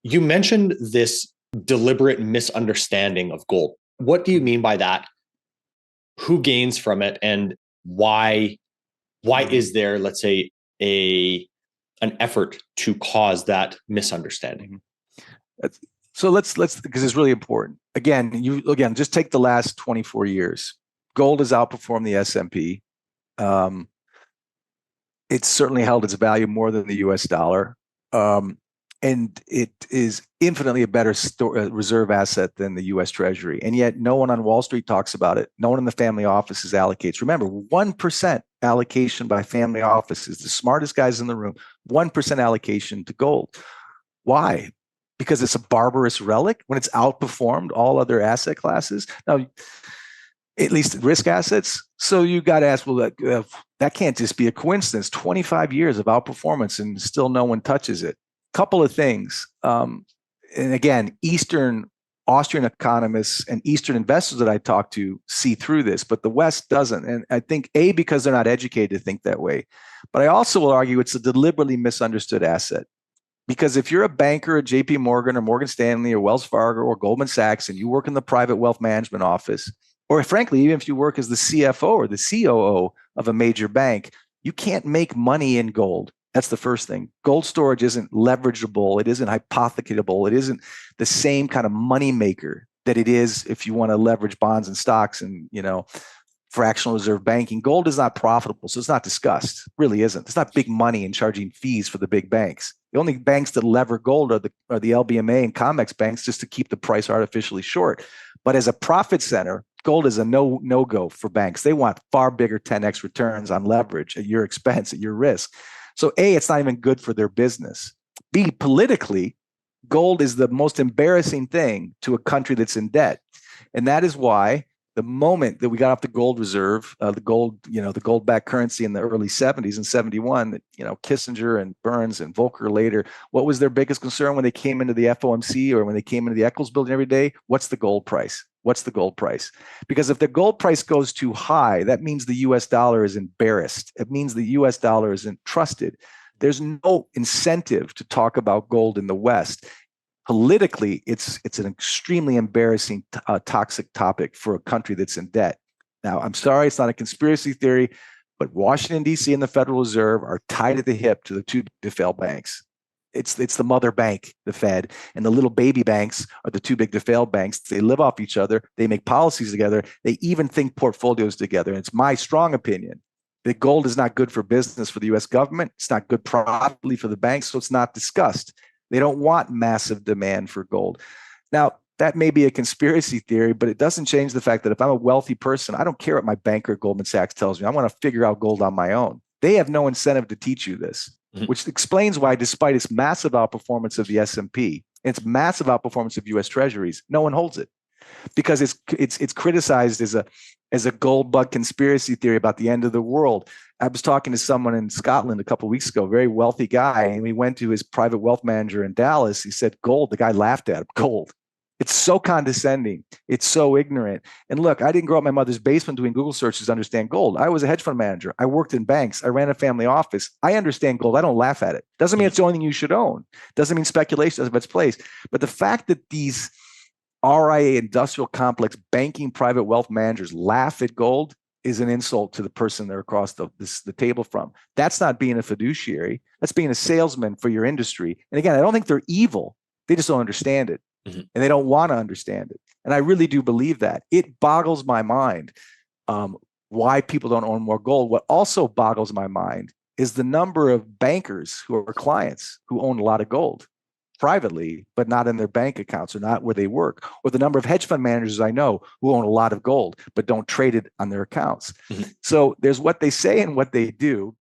You mentioned this deliberate misunderstanding of gold. What do you mean by that? Who gains from it, and why is there, let's say, an effort to cause that misunderstanding? So let's because it's really important. Again, just take the last 24 years. Gold has outperformed the S&P. It's certainly held its value more than the US dollar. And it is infinitely a better reserve asset than the US Treasury. And yet no one on Wall Street talks about it. No one in the family offices allocates. Remember, 1% allocation by family offices, the smartest guys in the room, 1% allocation to gold. Why? Because it's a barbarous relic when it's outperformed all other asset classes. Now, at least risk assets. So you got to ask, well, that can't just be a coincidence. 25 years of outperformance and still no one touches it. Couple of things. And again, Eastern Austrian economists and Eastern investors that I talk to see through this, but the West doesn't. And I think, because they're not educated to think that way. But I also will argue it's a deliberately misunderstood asset. Because if you're a banker at JP Morgan or Morgan Stanley or Wells Fargo or Goldman Sachs and you work in the private wealth management office, or frankly, even if you work as the CFO or the COO of a major bank, you can't make money in gold. That's the first thing. Gold storage isn't leverageable. It isn't hypothecatable. It isn't the same kind of money maker that it is if you want to leverage bonds and stocks and, fractional reserve banking. Gold is not profitable, so it's not discussed. It really isn't. It's not big money in charging fees for the big banks. The only banks that lever gold are the LBMA and COMEX banks, just to keep the price artificially short. But as a profit center, gold is a no-go for banks. They want far bigger 10x returns on leverage at your expense, at your risk. So A, it's not even good for their business. B, politically, gold is the most embarrassing thing to a country that's in debt. And that is why the moment that we got off the gold reserve, the gold-backed currency in the early 70s and 71, that, Kissinger and Burns and Volcker later, what was their biggest concern when they came into the FOMC or when they came into the Eccles building every day? What's the gold price? What's the gold price? Because if the gold price goes too high, that means the US dollar is embarrassed. It means the US dollar isn't trusted. There's no incentive to talk about gold in the West. Politically, it's an extremely embarrassing, toxic topic for a country that's in debt. Now, I'm sorry, it's not a conspiracy theory, but Washington, D.C. and the Federal Reserve are tied at the hip to the two big failed banks. It's the mother bank, the Fed, and the little baby banks are the too big to fail banks. They live off each other. They make policies together. They even think portfolios together. And it's my strong opinion that gold is not good for business for the U.S. government. It's not good probably for the banks, so it's not discussed. They don't want massive demand for gold. Now, that may be a conspiracy theory, but it doesn't change the fact that if I'm a wealthy person, I don't care what my banker at Goldman Sachs tells me. I want to figure out gold on my own. They have no incentive to teach you this, which explains why, despite its massive outperformance of the S&P, its massive outperformance of US Treasuries, no one holds it, because it's criticized as a gold bug conspiracy theory about the end of the world. I was talking to someone in Scotland a couple of weeks ago, a very wealthy guy, and we went to his private wealth manager in Dallas. He said, gold. The guy laughed at him. Gold. It's so condescending. It's so ignorant. And look, I didn't grow up in my mother's basement doing Google searches to understand gold. I was a hedge fund manager. I worked in banks. I ran a family office. I understand gold. I don't laugh at it. Doesn't mean it's the only thing you should own. Doesn't mean speculation doesn't have its place. But the fact that these RIA industrial complex banking private wealth managers laugh at gold is an insult to the person they're across the table from. That's not being a fiduciary. That's being a salesman for your industry. And again, I don't think they're evil. They just don't understand it. And they don't want to understand it. And I really do believe that. It boggles my mind why people don't own more gold. What also boggles my mind is the number of bankers who are clients who own a lot of gold privately, but not in their bank accounts or not where they work, or the number of hedge fund managers I know who own a lot of gold, but don't trade it on their accounts. So there's what they say and what they do.